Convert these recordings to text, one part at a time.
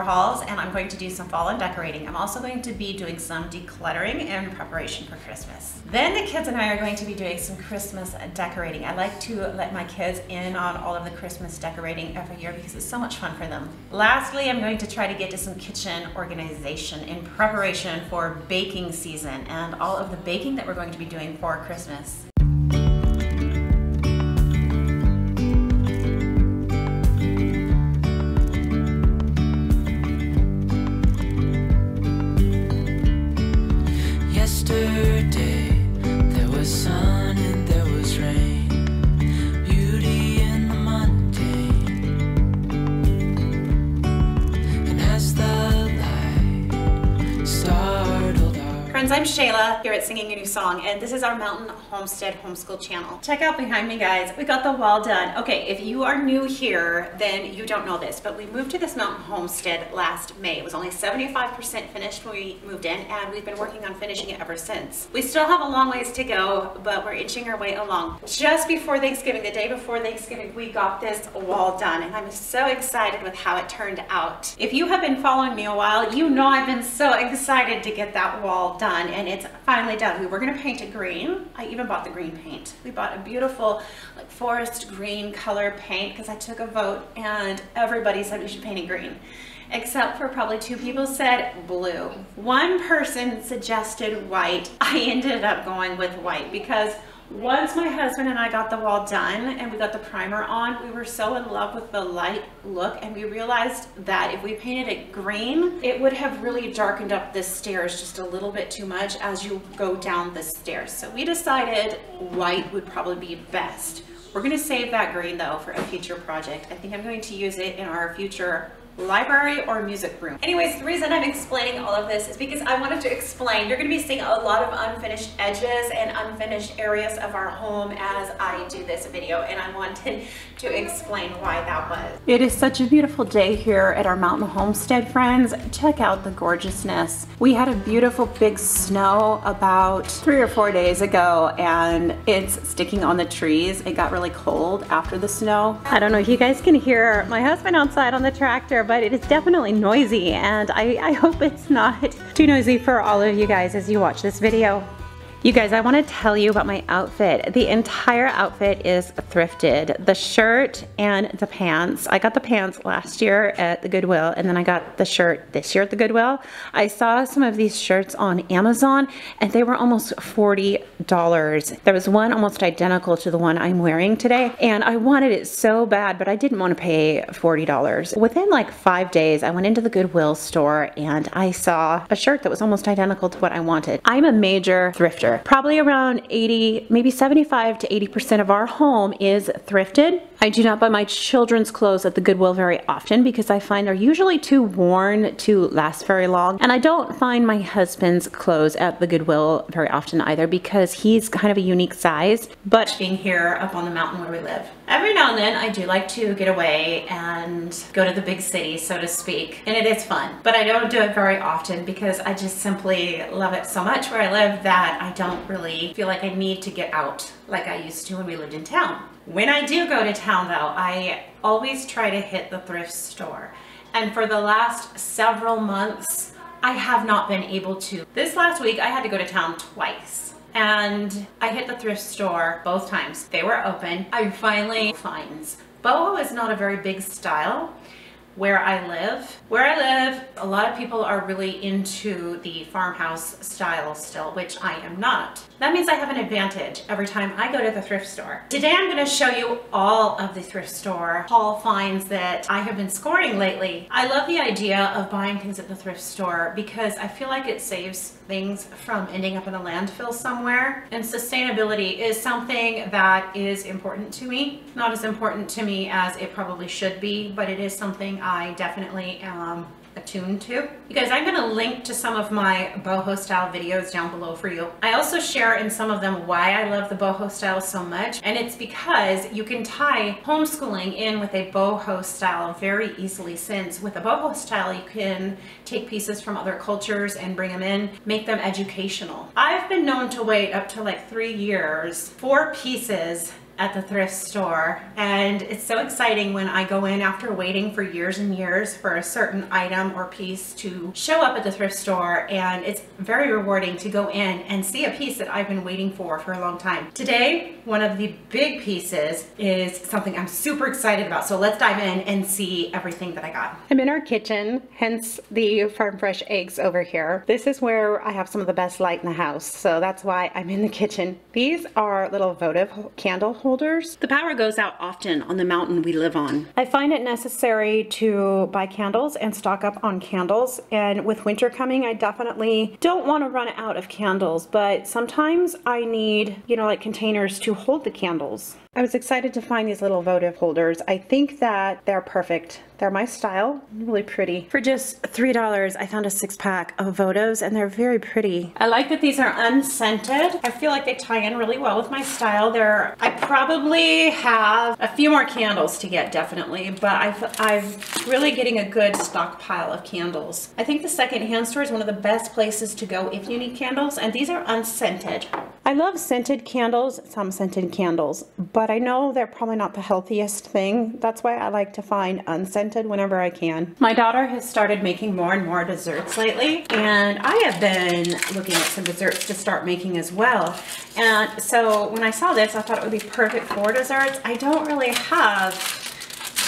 hauls, and I'm going to do some fall and decorating. I'm also going to be doing some decluttering in preparation for Christmas. Then the kids and I are going to be doing some Christmas decorating. I like to let my kids in on all of the Christmas decorating every year because it's so much fun for them. Lastly, I'm going to try to get to some kitchen organization in preparation for baking season and all of the baking that we're going to be doing for Christmas. Yesterday, there was sun and there was rain, beauty in the mundane, and as the light startled our... Friends, I'm Shayla here at Singing a New Song, and this is our Mountain Homestead Homeschool channel. Check out behind me, guys. We got the wall done. Okay, if you are new here, then you don't know this, but we moved to this mountain homestead last May. It was only 75% finished when we moved in, and we've been working on finishing it ever since. We still have a long ways to go, but we're inching our way along. Just before Thanksgiving, the day before Thanksgiving, we got this wall done, and I'm so excited with how it turned out. If you have been following me a while, you know I've been so excited to get that wall done, and it's finally done. We were gonna paint it green. I even bought the green paint. We bought a beautiful like forest green color paint because I took a vote and everybody said we should paint it green. Except for probably 2 people said blue. One person suggested white. I ended up going with white because once my husband and I got the wall done and we got the primer on, we were so in love with the light look, and we realized that if we painted it green, it would have really darkened up the stairs just a little bit too much as you go down the stairs. So we decided white would probably be best. We're gonna save that green though for a future project. I think I'm going to use it in our future library or music room. Anyways, the reason I'm explaining all of this is because I wanted to explain, you're going to be seeing a lot of unfinished edges and unfinished areas of our home as I do this video, and I wanted to explain why that was. It is such a beautiful day here at our mountain homestead, friends. Check out the gorgeousness. We had a beautiful big snow about 3 or 4 days ago, and it's sticking on the trees. It got really cold after the snow. I don't know if you guys can hear my husband outside on the tractor, but it is definitely noisy, and I hope it's not too noisy for all of you guys as you watch this video. You guys, I want to tell you about my outfit. The entire outfit is thrifted. The shirt and the pants. I got the pants last year at the Goodwill, and then I got the shirt this year at the Goodwill. I saw some of these shirts on Amazon, and they were almost $40. There was one almost identical to the one I'm wearing today, and I wanted it so bad, but I didn't want to pay $40. Within like 5 days, I went into the Goodwill store, and I saw a shirt that was almost identical to what I wanted. I'm a major thrifter. Probably around 80, maybe 75 to 80% of our home is thrifted. I do not buy my children's clothes at the Goodwill very often because I find they're usually too worn to last very long. And I don't find my husband's clothes at the Goodwill very often either because he's kind of a unique size. But being here up on the mountain where we live, every now and then I do like to get away and go to the big city, so to speak. And it is fun, but I don't do it very often because I just simply love it so much where I live that I don't really feel like I need to get out like I used to when we lived in town. When I do go to town though, I always try to hit the thrift store. And for the last several months, I have not been able to. This last week, I had to go to town twice. And I hit the thrift store both times. They were open. I finally finds. Boho is not a very big style where I live. Where I live, a lot of people are really into the farmhouse style still, which I am not. That means I have an advantage every time I go to the thrift store. Today I'm going to show you all of the thrift store haul finds that I have been scoring lately. I love the idea of buying things at the thrift store because I feel like it saves things from ending up in a landfill somewhere. And sustainability is something that is important to me. Not as important to me as it probably should be, but it is something I definitely am attuned to. You guys, I'm going to link to some of my boho style videos down below for you. I also share in some of them why I love the boho style so much, and it's because you can tie homeschooling in with a boho style very easily, since with a boho style you can take pieces from other cultures and bring them in, make them educational. I've been known to wait up to like 3 years for pieces at the thrift store, and it's so exciting when I go in after waiting for years and years for a certain item or piece to show up at the thrift store, and it's very rewarding to go in and see a piece that I've been waiting for a long time. Today, one of the big pieces is something I'm super excited about, so let's dive in and see everything that I got. I'm in our kitchen, hence the farm fresh eggs over here. This is where I have some of the best light in the house, so that's why I'm in the kitchen. These are little votive candle holders. The power goes out often on the mountain we live on. I find it necessary to buy candles and stock up on candles, and with winter coming, I definitely don't want to run out of candles, but sometimes I need, you know, like containers to hold the candles. I was excited to find these little votive holders. I think that they're perfect. They're my style, really pretty. For just $3, I found a 6-pack of votives, and they're very pretty. I like that these are unscented. I feel like they tie in really well with my style. I probably have a few more candles to get, definitely, but I'm really getting a good stockpile of candles. I think the secondhand store is one of the best places to go if you need candles, and these are unscented. I love scented candles, some scented candles, but I know they're probably not the healthiest thing. That's why I like to find unscented whenever I can. My daughter has started making more and more desserts lately, and I have been looking at some desserts to start making as well. And so when I saw this, I thought it would be perfect for desserts. I don't really have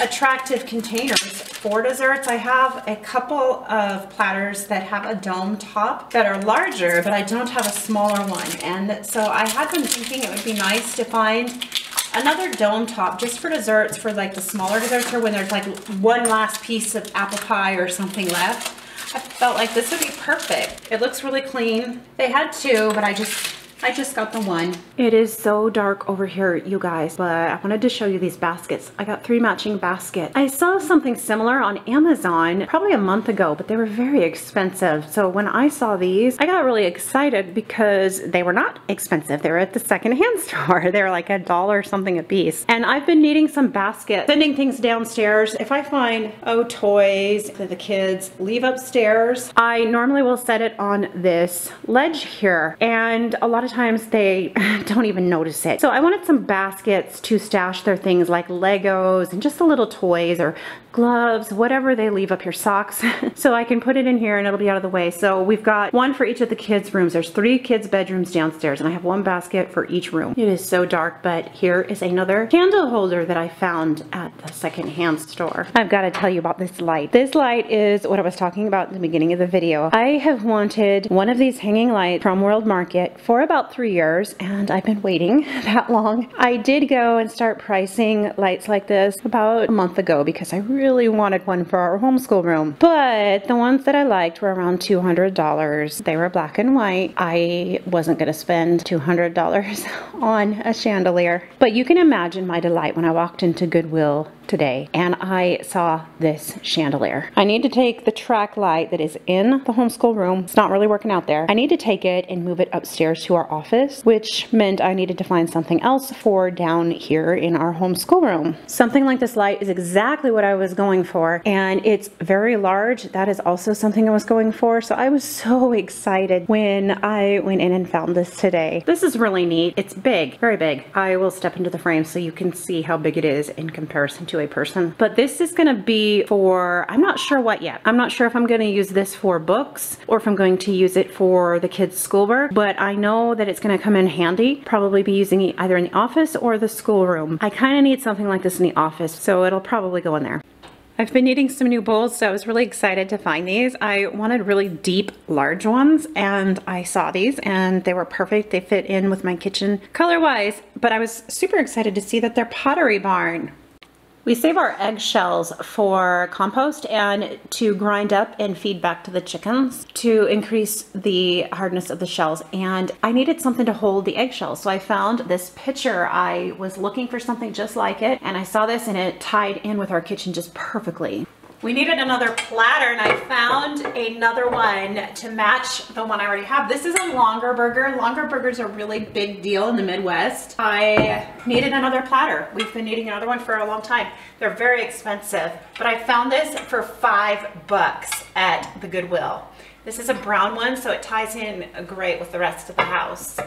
attractive containers for desserts. I have a couple of platters that have a dome top that are larger, but I don't have a smaller one. And so I had been thinking it would be nice to find another dome top just for desserts, for like the smaller desserts, or when there's like one last piece of apple pie or something left. I felt like this would be perfect. It looks really clean. They had two, but I just got the one. It is so dark over here, you guys, but I wanted to show you these baskets. I got 3 matching baskets. I saw something similar on Amazon probably a month ago, but they were very expensive. So when I saw these, I got really excited because they were not expensive. They were at the secondhand store. They were like $1 something a piece. And I've been needing some baskets, sending things downstairs. If I find, toys that the kids leave upstairs, I normally will set it on this ledge here. And a lot of times they don't even notice it. So I wanted some baskets to stash their things like Legos and just the little toys or gloves, whatever they leave up here, socks. So I can put it in here and it'll be out of the way. So we've got one for each of the kids' rooms. There's 3 kids' bedrooms downstairs, and I have 1 basket for each room. It is so dark, but here is another candle holder that I found at the secondhand store. I've got to tell you about this light. This light is what I was talking about in the beginning of the video. I have wanted one of these hanging lights from World Market for about 3 years, and I've been waiting that long. I did go and start pricing lights like this about a month ago because I really wanted one for our homeschool room, but the ones that I liked were around $200. They were black and white. I wasn't going to spend $200 on a chandelier, but you can imagine my delight when I walked into Goodwill today and I saw this chandelier. I need to take the track light that is in the homeschool room. It's not really working out there. I need to take it and move it upstairs to our office, which meant I needed to find something else for down here in our homeschool room. Something like this light is exactly what I was going for, and it's very large. That is also something I was going for. So I was so excited when I went in and found this today. This is really neat. It's big, very big. I will step into the frame so you can see how big it is in comparison to a person. But this is going to be for, I'm not sure what yet. I'm not sure if I'm going to use this for books or if I'm going to use it for the kids' schoolwork, but I know that it's going to come in handy. Probably be using it either in the office or the schoolroom. I kind of need something like this in the office, so it'll probably go in there. I've been needing some new bowls, so I was really excited to find these. I wanted really deep, large ones, and I saw these and they were perfect. They fit in with my kitchen color-wise, but I was super excited to see that they're Pottery Barn. We save our eggshells for compost and to grind up and feed back to the chickens to increase the hardness of the shells. And I needed something to hold the eggshells. So I found this pitcher. I was looking for something just like it, and I saw this and it tied in with our kitchen just perfectly. We needed another platter, and I found another one to match the one I already have. This is a longer burger. Longer burgers are a really big deal in the Midwest. I needed another platter. We've been needing another one for a long time. They're very expensive, but I found this for $5 at the Goodwill. This is a brown one, so it ties in great with the rest of the house.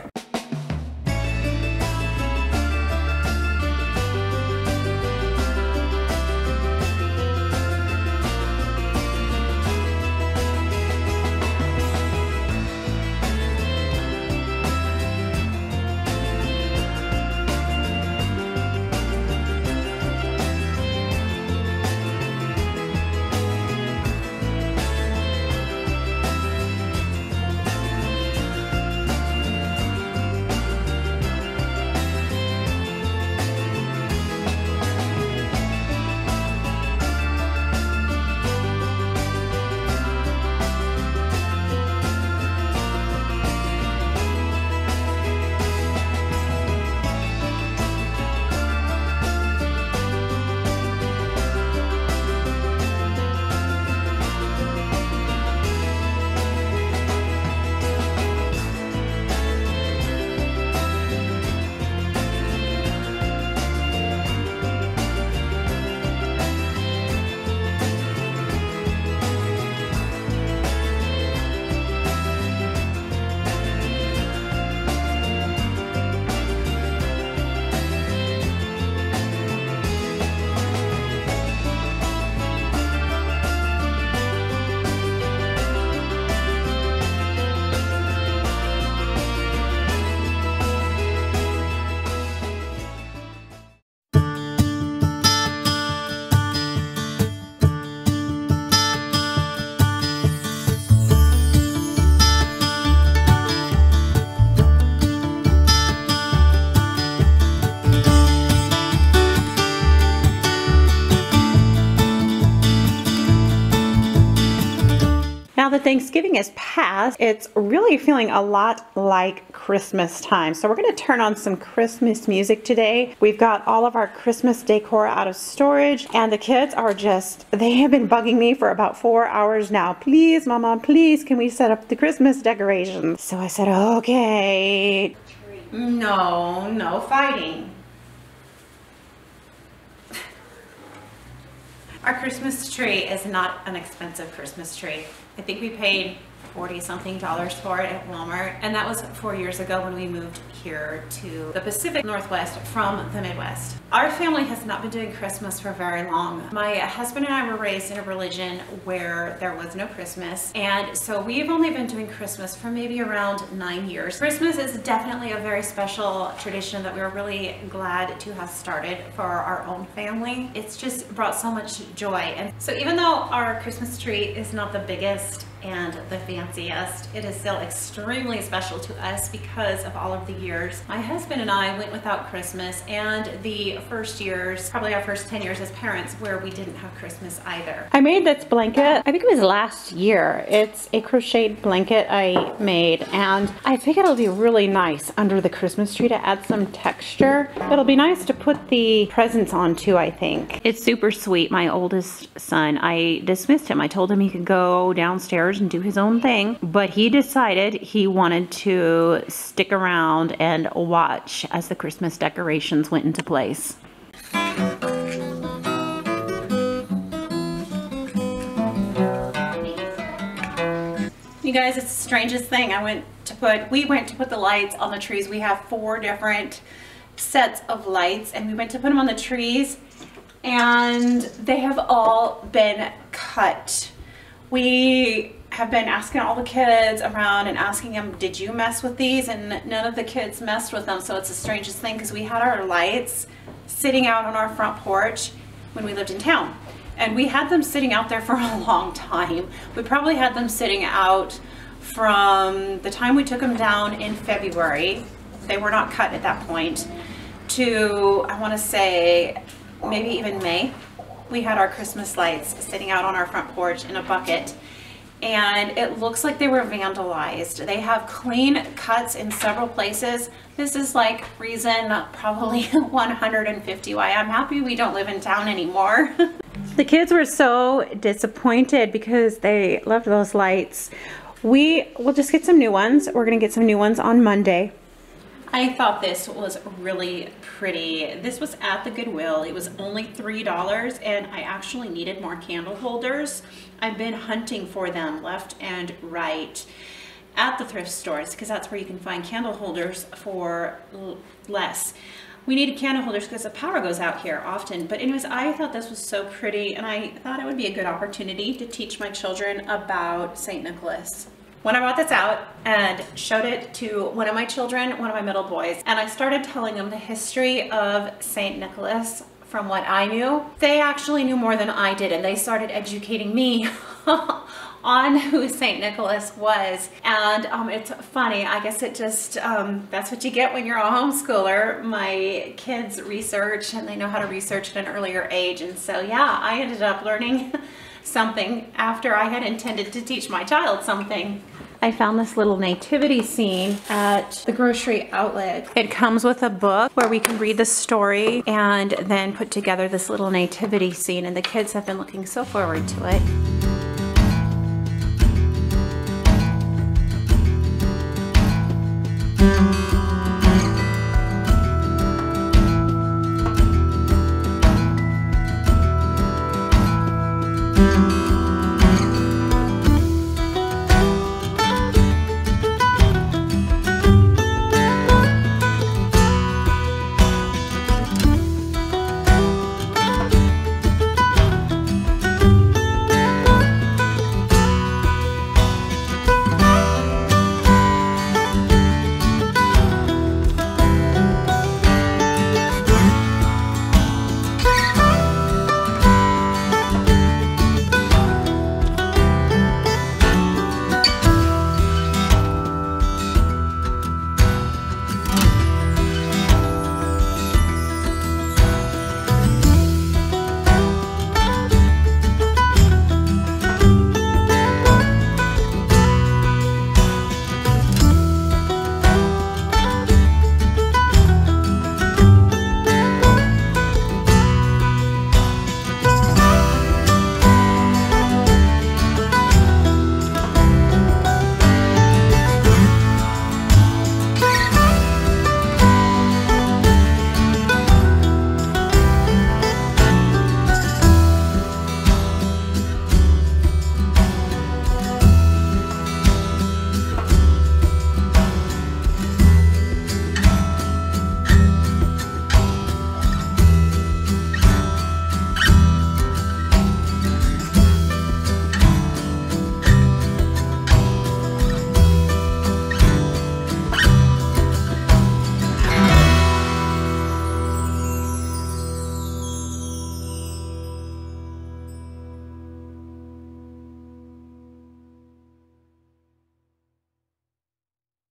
that Thanksgiving is past, it's really feeling a lot like Christmas time. So we're going to turn on some Christmas music today. We've got all of our Christmas decor out of storage, and the kids are just, they have been bugging me for about 4 hours now. Please, Mama, please, can we set up the Christmas decorations? So I said, okay. No, no fighting. Our Christmas tree is not an expensive Christmas tree. I think we paid $40-something for it at Walmart, and that was 4 years ago when we moved here to the Pacific Northwest from the Midwest. Our family has not been doing Christmas for very long. My husband and I were raised in a religion where there was no Christmas, and so we've only been doing Christmas for maybe around 9 years. Christmas is definitely a very special tradition that we're really glad to have started for our own family. It's just brought so much joy, and so even though our Christmas tree is not the biggest and the fanciest, it is still extremely special to us because of all of the years my husband and I went without Christmas, and the first years, probably our first 10 years as parents, where we didn't have Christmas either. I made this blanket, I think it was last year. It's a crocheted blanket I made, and I think it'll be really nice under the Christmas tree to add some texture. It'll be nice to put the presents on too, I think. It's super sweet. My oldest son, I dismissed him. I told him he could go downstairs and do his own thing, but he decided he wanted to stick around and watch as the Christmas decorations went into place. You guys, it's the strangest thing. We went to put the lights on the trees. We have 4 different sets of lights, and we went to put them on the trees, and they have all been cut. We have been asking all the kids around and asking them, did you mess with these? And none of the kids messed with them. So it's the strangest thing, because we had our lights sitting out on our front porch when we lived in town. And we had them sitting out there for a long time. We probably had them sitting out from the time we took them down in February. They were not cut at that point, to, I want to say, maybe even May. We had our Christmas lights sitting out on our front porch in a bucket, and it looks like they were vandalized. They have clean cuts in several places. This is like reason probably 150 why I'm happy we don't live in town anymore. The kids were so disappointed because they loved those lights. We will just get some new ones. We're gonna get some new ones on Monday. I thought this was really pretty. This was at the Goodwill. It was only $3, and I actually needed more candle holders. I've been hunting for them left and right at the thrift stores, because that's where you can find candle holders for less. We needed candle holders because the power goes out here often. But anyways, I thought this was so pretty, and I thought it would be a good opportunity to teach my children about St. Nicholas. When I brought this out and showed it to one of my children, one of my middle boys, and I started telling them the history of St. Nicholas from what I knew, they actually knew more than I did, and they started educating me on who St. Nicholas was. And it's funny, I guess it just, that's what you get when you're a homeschooler. My kids research, and they know how to research at an earlier age, and so yeah, I ended up learning something after I had intended to teach my child something. I found this little nativity scene at the grocery outlet. It comes with a book where we can read the story and then put together this little nativity scene, and the kids have been looking so forward to it.